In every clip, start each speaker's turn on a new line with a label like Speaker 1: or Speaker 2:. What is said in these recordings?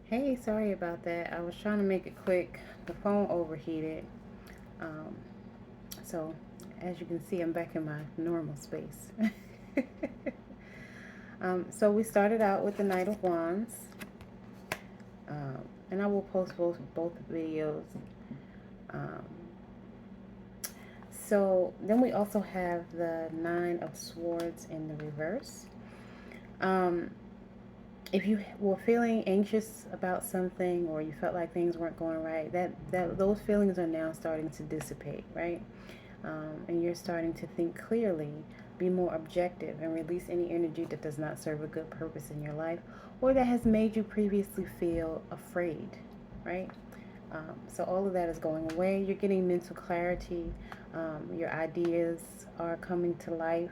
Speaker 1: Hey, sorry about that. I was trying to make it quick. The phone overheated. Um, so, as you can see, I'm back in my normal space. So, we started out with the Knight of Wands. And I will post both videos. Um, so, then we also have the Nine of Swords in the reverse. Um, if you were feeling anxious about something or you felt like things weren't going right, that those feelings are now starting to dissipate, right? And you're starting to think clearly, be more objective, and release any energy that does not serve a good purpose in your life or that has made you previously feel afraid, right? So all of that is going away. You're getting mental clarity. Your ideas are coming to life.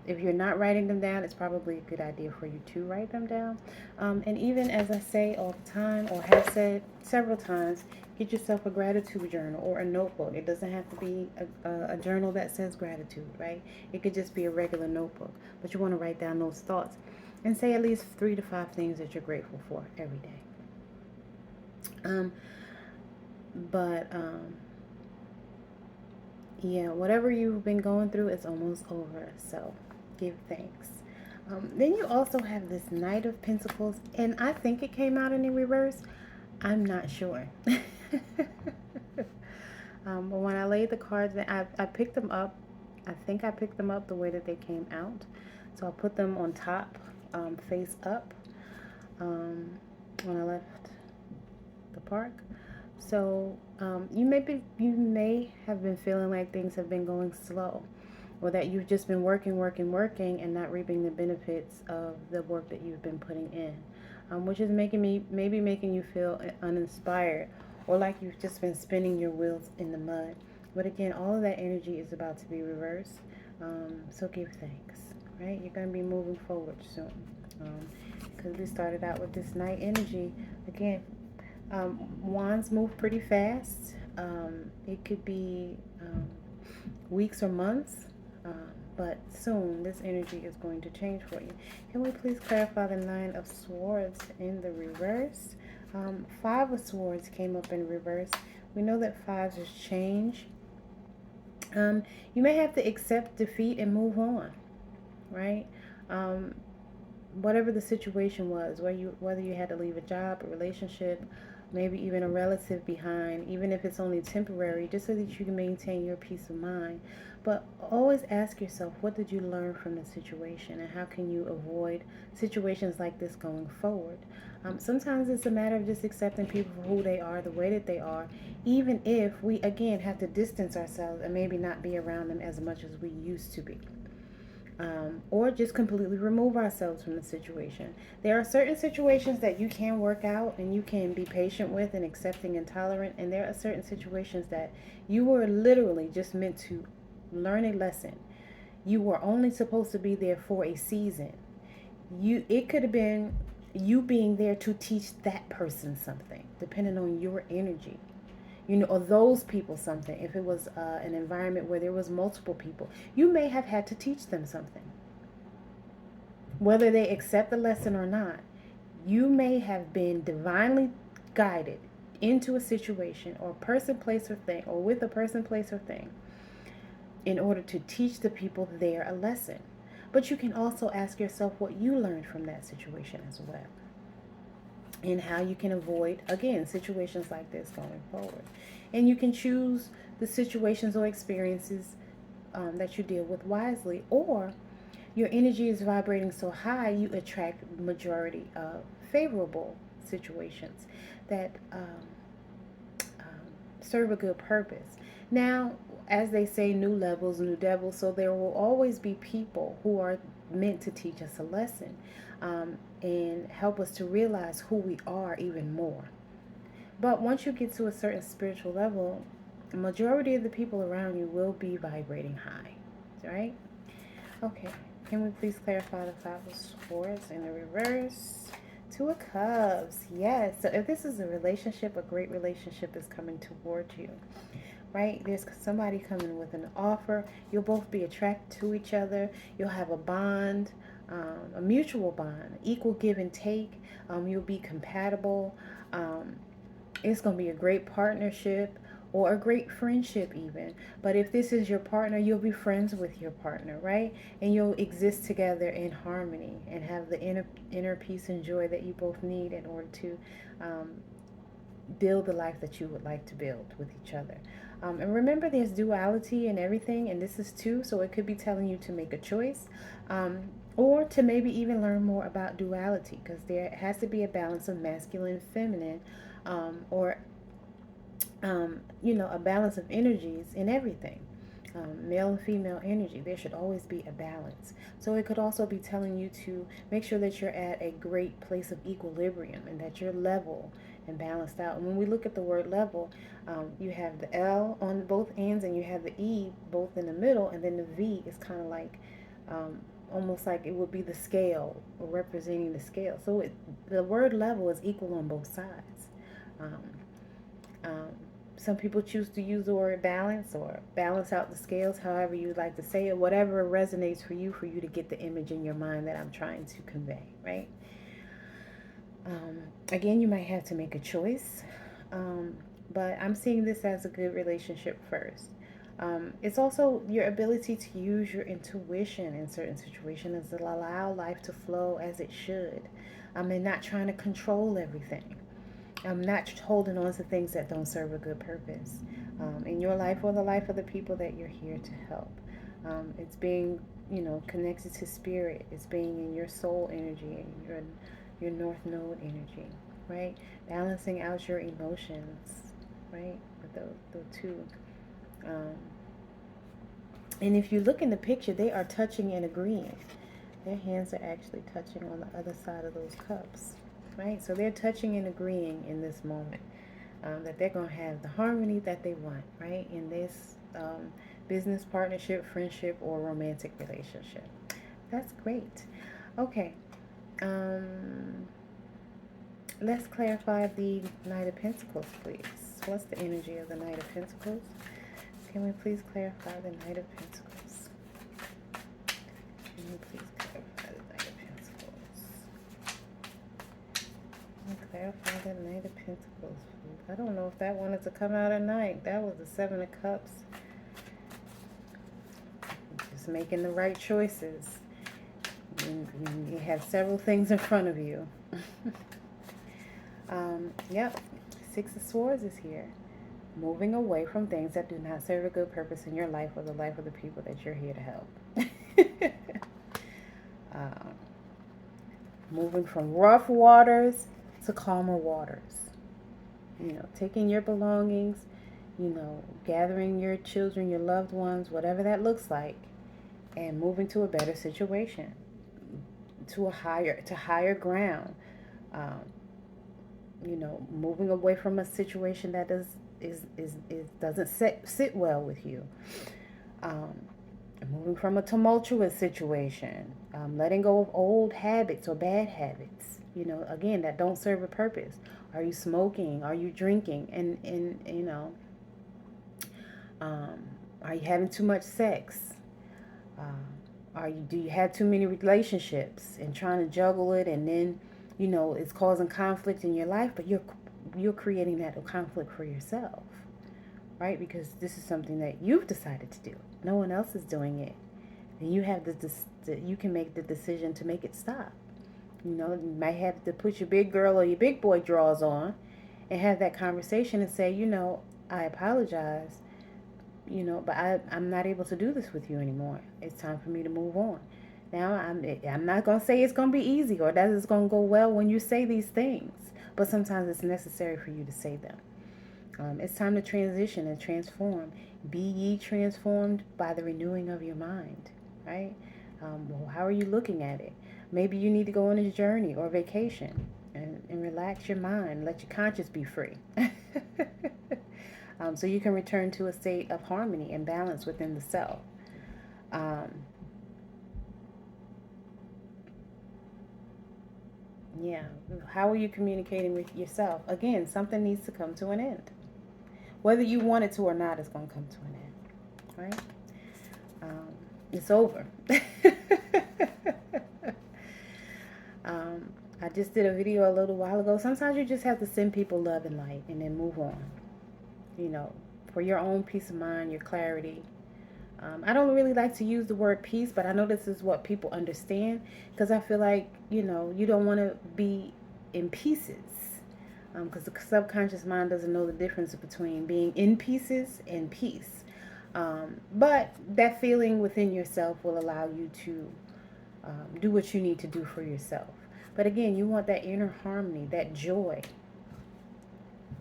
Speaker 1: If you're not writing them down, it's probably a good idea for you to write them down. And even as I say all the time, or have said several times, get yourself a gratitude journal or a notebook. It doesn't have to be a journal that says gratitude, right? It could just be a regular notebook, but you want to write down those thoughts and say at least 3 to 5 things that you're grateful for every day. Um, but yeah, whatever you've been going through, it's almost over. So give thanks. Then you also have this Knight of Pentacles, and I think it came out in the reverse. I'm not sure. But when I laid the cards, I picked them up. I think I picked them up the way that they came out. So I put them on top, face up, um, when I left the park. So you may have been feeling like things have been going slow, or that you've just been working, and not reaping the benefits of the work that you've been putting in, which is making you feel uninspired, or like you've just been spinning your wheels in the mud. But again, all of that energy is about to be reversed. So give thanks, right? You're going to be moving forward soon. Because we started out with this night energy. Again, wands move pretty fast. It could be weeks or months, but soon this energy is going to change for you. Can we please clarify the Nine of Swords in the reverse? Five of Swords came up in reverse. We know that fives is change. You may have to accept defeat and move on, right? Um, Whatever the situation was, whether you had to leave a job, a relationship, maybe even a relative behind, even if it's only temporary, just so that you can maintain your peace of mind. But always ask yourself, what did you learn from the situation, and how can you avoid situations like this going forward? Sometimes it's a matter of just accepting people for who they are, the way that they are, even if we again have to distance ourselves and maybe not be around them as much as we used to be, or just completely remove ourselves from the situation. There are certain situations that you can work out and you can be patient with and accepting and tolerant, and there are certain situations that you were literally just meant to learn a lesson. You were only supposed to be there for a season. It could have been you being there to teach that person something, depending on your energy, or those people something. If it was an environment where there was multiple people, you may have had to teach them something, whether they accept the lesson or not. You may have been divinely guided into a situation or person, place, or thing, or with a person, place, or thing, in order to teach the people there a lesson. But you can also ask yourself what you learned from that situation as well, and how you can avoid, again, situations like this going forward. And you can choose the situations or experiences that you deal with wisely, or your energy is vibrating so high you attract majority of favorable situations that serve a good purpose. Now, as they say, new levels, new devils, so there will always be people who are meant to teach us a lesson, and help us to realize who we are even more. But once you get to a certain spiritual level, the majority of the people around you will be vibrating high, right? Okay, can we please clarify the Five of Swords in the reverse? Two of Cups, yes. So if this is a relationship, a great relationship is coming towards you, right? There's somebody coming with an offer. You'll both be attracted to each other. You'll have a bond, a mutual bond, equal give and take. You'll be compatible. It's going to be a great partnership or a great friendship even. But if this is your partner, you'll be friends with your partner, right? And you'll exist together in harmony and have the inner peace and joy that you both need in order to um, build the life that you would like to build with each other. And remember, there's duality in everything, and this is too, so it could be telling you to make a choice, or to maybe even learn more about duality, because there has to be a balance of masculine and feminine, or a balance of energies in everything. Male and female energy, there should always be a balance. So it could also be telling you to make sure that you're at a great place of equilibrium and that you're level and balanced out. And when we look at the word level, you have the L on both ends and you have the E both in the middle, and then the V is kind of like almost like it would be the scale or representing the scale. So the word level is equal on both sides. Um, um, some people choose to use the word balance or balance out the scales, however you like to say it, whatever resonates for you to get the image in your mind that I'm trying to convey, right? Again, you might have to make a choice, but I'm seeing this as a good relationship first. It's also your ability to use your intuition in certain situations and allow life to flow as it should, and not trying to control everything. I'm not holding on to things that don't serve a good purpose in your life or the life of the people that you're here to help. It's being, connected to spirit. It's being in your soul energy and your north node energy, right? Balancing out your emotions, right? With the two. Um, and if you look in the picture, they are touching and agreeing. Their hands are actually touching on the other side of those cups, right? So they're touching and agreeing in this moment that they're going to have the harmony that they want, right? In this business partnership, friendship, or romantic relationship. That's great. Okay. Let's clarify the Knight of Pentacles, please. What's the energy of the Knight of Pentacles? Can we please clarify the Knight of Pentacles? Can you please clarify the Knight of Pentacles? Clarify the Knight of Pentacles. I don't know if that wanted to come out at night. That was the Seven of Cups. Just making the right choices. You have several things in front of you. Yep. Six of Swords is here. Moving away from things that do not serve a good purpose in your life or the life of the people that you're here to help. Moving from rough waters to calmer waters. Taking your belongings, gathering your children, your loved ones, whatever that looks like, and moving to a better situation, to higher ground. Moving away from a situation that doesn't sit well with you. Moving from a tumultuous situation, letting go of old habits or bad habits, again, that don't serve a purpose. Are you smoking? Are you drinking? And are you having too much sex? Do you have too many relationships and trying to juggle it, and then, it's causing conflict in your life, but you're creating that conflict for yourself, right? Because this is something that you've decided to do. No one else is doing it. And you have you can make the decision to make it stop. You might have to put your big girl or your big boy drawers on and have that conversation and say, I apologize, but I'm not able to do this with you anymore. It's time for me to move on. Now, I'm not going to say it's going to be easy or that it's going to go well when you say these things, but sometimes it's necessary for you to say them. It's time to transition and transform. Be ye transformed by the renewing of your mind, right? How are you looking at it? Maybe you need to go on a journey or vacation and relax your mind. Let your conscience be free. So you can return to a state of harmony and balance within the self. Yeah. How are you communicating with yourself? Again, something needs to come to an end. Whether you want it to or not, it's going to come to an end. Right? It's over. I just did a video a little while ago. Sometimes you just have to send people love and light and then move on, you know, for your own peace of mind, your clarity. I don't really like to use the word peace, but I know this is what people understand, because I feel like, you know, you don't want to be in pieces, because the subconscious mind doesn't know the difference between being in pieces and peace. But that feeling within yourself will allow you to do what you need to do for yourself. But again, you want that inner harmony, that joy.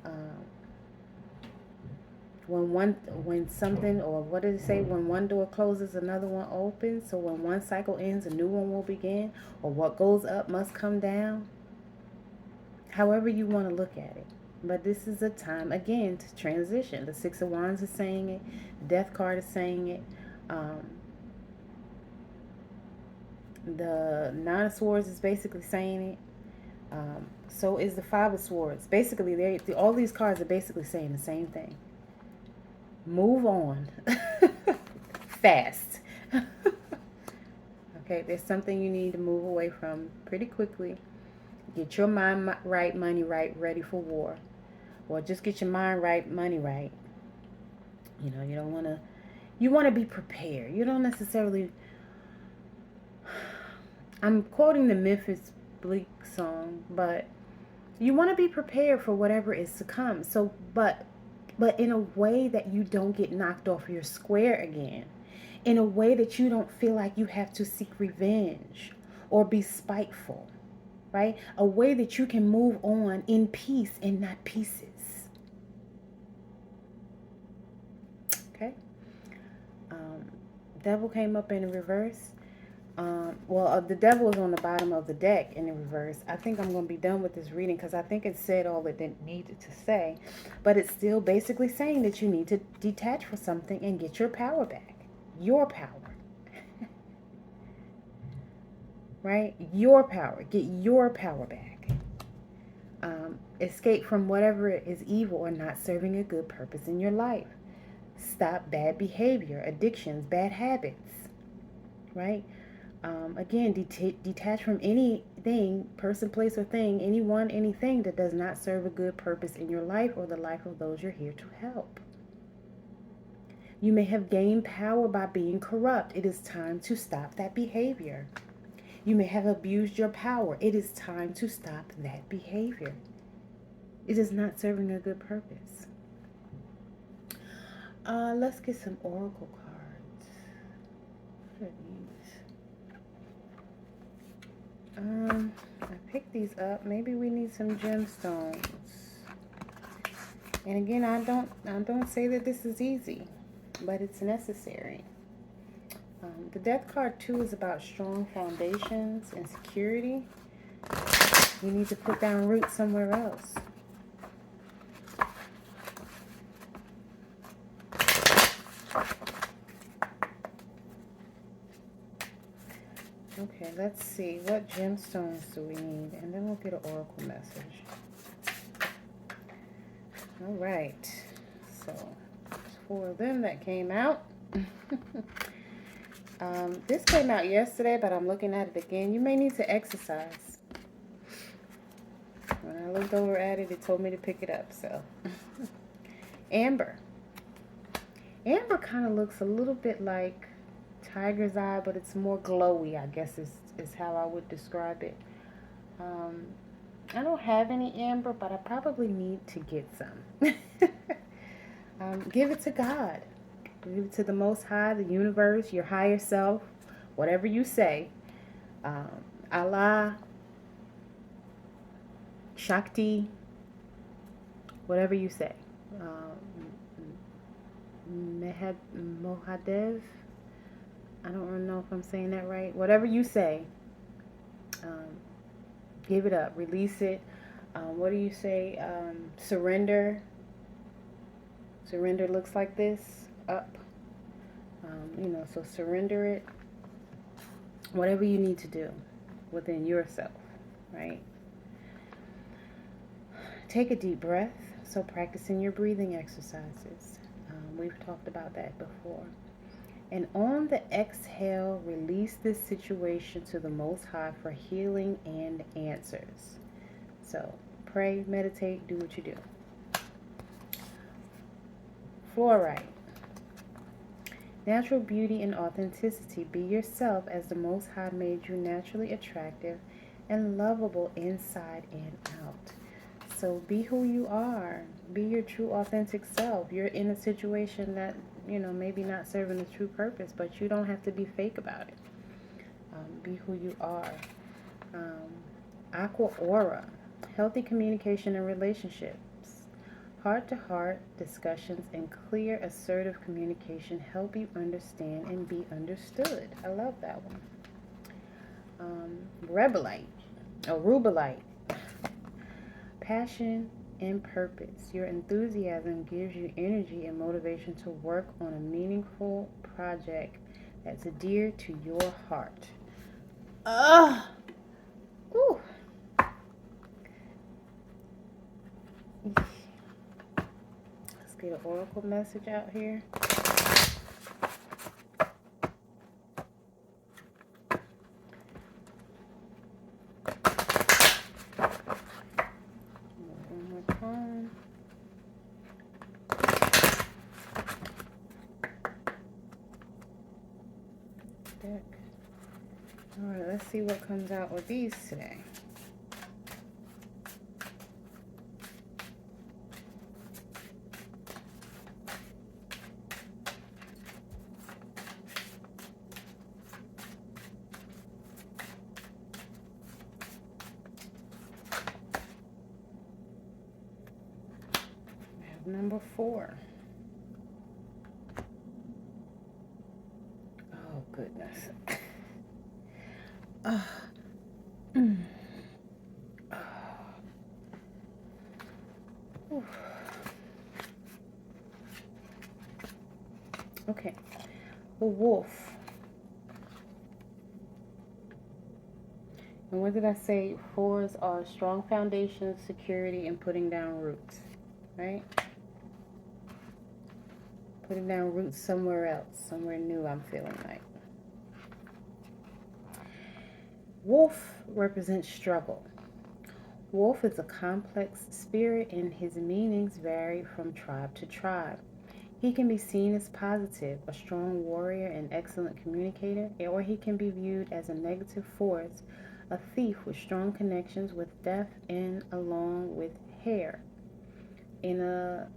Speaker 1: Um, when something, or what did it say, when one door closes another one opens, so when one cycle ends a new one will begin, or what goes up must come down, however you want to look at it. But this is a time again to transition. The Six of Wands is saying it, the Death card is saying it, the Nine of Swords is basically saying it. So is the Five of Swords. Basically, all these cards are basically saying the same thing. Move on. Fast. Okay, there's something you need to move away from pretty quickly. Get your mind right, money right, ready for war. Or just get your mind right, money right. You know, you want to be prepared. You don't necessarily, I'm quoting the Memphis Bleak song, but you want to be prepared for whatever is to come. So, but in a way that you don't get knocked off your square again. In a way that you don't feel like you have to seek revenge or be spiteful, right? A way that you can move on in peace and not pieces. Okay? Devil came up in reverse. The devil is on the bottom of the deck in the reverse. I think I'm going to be done with this reading because I think it said all that it needed to say. But it's still basically saying that you need to detach from something and get your power back. Your power. Right? Your power. Get your power back. Escape from whatever is evil or not serving a good purpose in your life. Stop bad behavior, addictions, bad habits. Right? Again, detach from anything, person, place, or thing, anyone, anything that does not serve a good purpose in your life or the life of those you're here to help. You may have gained power by being corrupt. It is time to stop that behavior. You may have abused your power. It is time to stop that behavior. It is not serving a good purpose. Let's get some oracle cards. What are these? I picked these up. Maybe we need some gemstones. And again, I don't say that this is easy, but it's necessary. The Death card too is about strong foundations and security. You need to put down roots somewhere else. Okay, let's see. What gemstones do we need? And then we'll get an oracle message. All right. So, there's 4 of them that came out. This came out yesterday, but I'm looking at it again. You may need to exercise. When I looked over at it, it told me to pick it up. So, Amber. Amber kind of looks a little bit like tiger's eye, but it's more glowy, I guess is how I would describe it. I don't have any amber, but I probably need to get some. Give it to God. Give it to the Most High, the universe, your higher self, whatever you say. Allah, Shakti, whatever you say. Mohadev, I don't know if I'm saying that right. Whatever you say, give it up, release it. What do you say? Surrender. Surrender looks like this, up. So surrender it. Whatever you need to do within yourself, right? Take a deep breath. So practicing your breathing exercises. We've talked about that before. And on the exhale, release this situation to the Most High for healing and answers. So pray, meditate, do what you do. Fluorite. Natural beauty and authenticity. Be yourself as the Most High made you naturally attractive and lovable inside and out. So be who you are. Be your true authentic self. You're in a situation that, maybe not serving a true purpose, but you don't have to be fake about it. Be who you are. Aqua aura. Healthy communication and relationships. Heart-to-heart discussions and clear, assertive communication help you understand and be understood. I love that one. Rubellite. Passion and purpose. Your enthusiasm gives you energy and motivation to work on a meaningful project that's dear to your heart. Ooh. Let's get an oracle message out here. One more time. Deck. All right, let's see what comes out with these today. Number 4. Oh, goodness. Okay. The wolf. And what did I say? 4s are strong foundation, security, and putting down roots. Right? Putting down roots somewhere else, somewhere new, I'm feeling like. Wolf represents struggle. Wolf is a complex spirit and his meanings vary from tribe to tribe. He can be seen as positive, a strong warrior and excellent communicator, or he can be viewed as a negative force, a thief with strong connections with death and along with hair, in a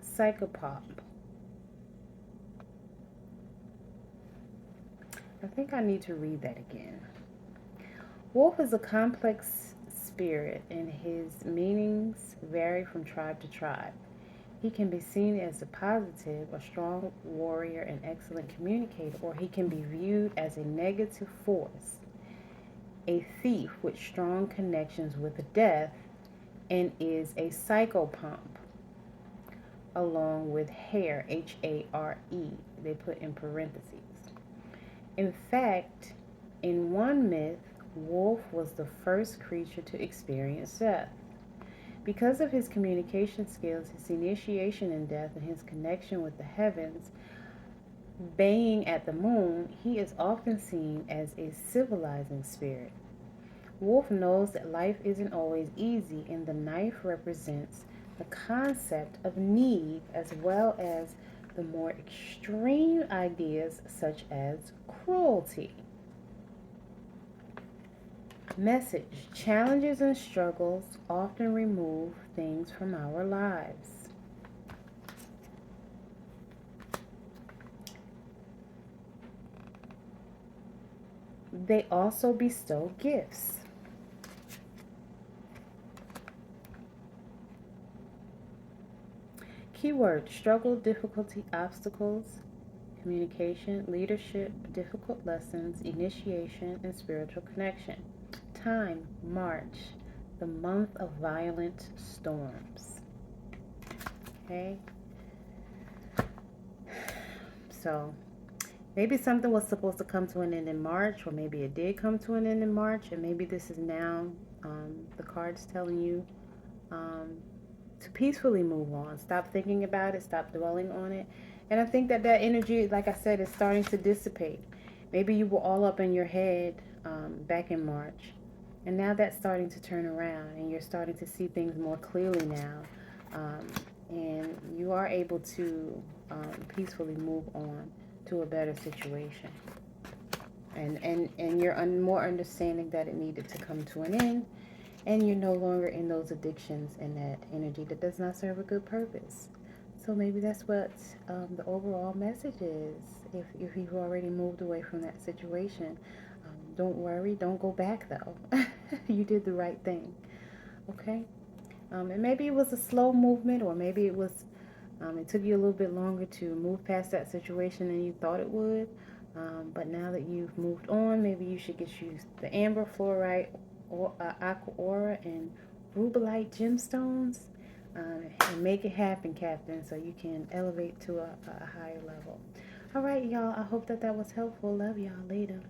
Speaker 1: psychopath. I think I need to read that again. Wolf is a complex spirit and his meanings vary from tribe to tribe. He can be seen as a positive, a strong warrior and excellent communicator, or he can be viewed as a negative force, a thief with strong connections with death, and is a psychopomp, along with hare, H-A-R-E, they put in parentheses. In fact, in one myth, Wolf was the first creature to experience death. Because of his communication skills, his initiation in death, and his connection with the heavens, baying at the moon, he is often seen as a civilizing spirit. Wolf knows that life isn't always easy, and the knife represents the concept of need as well as the more extreme ideas such as cruelty. Message: challenges and struggles often remove things from our lives. They also bestow gifts. Keyword: struggle, difficulty, obstacles, communication, leadership, difficult lessons, initiation, and spiritual connection. Time: March, the month of violent storms. Okay? So, maybe something was supposed to come to an end in March, or maybe it did come to an end in March, and maybe this is now the cards telling you to peacefully move on. Stop thinking about it. Stop dwelling on it. And I think that that energy, like I said, is starting to dissipate. Maybe you were all up in your head back in March, and now that's starting to turn around, and you're starting to see things more clearly now. Um, and you are able to peacefully move on to a better situation. And you're more understanding that it needed to come to an end, and you're no longer in those addictions and that energy that does not serve a good purpose. So maybe that's what the overall message is. If you've already moved away from that situation, don't worry, don't go back though. You did the right thing, okay? And maybe it was a slow movement, or maybe it took you a little bit longer to move past that situation than you thought it would. But now that you've moved on, maybe you should get you the amber fluorite or aqua aura and rubelite gemstones, and make it happen, Captain, so you can elevate to a higher level. All right, y'all. I hope that that was helpful. Love y'all. Later.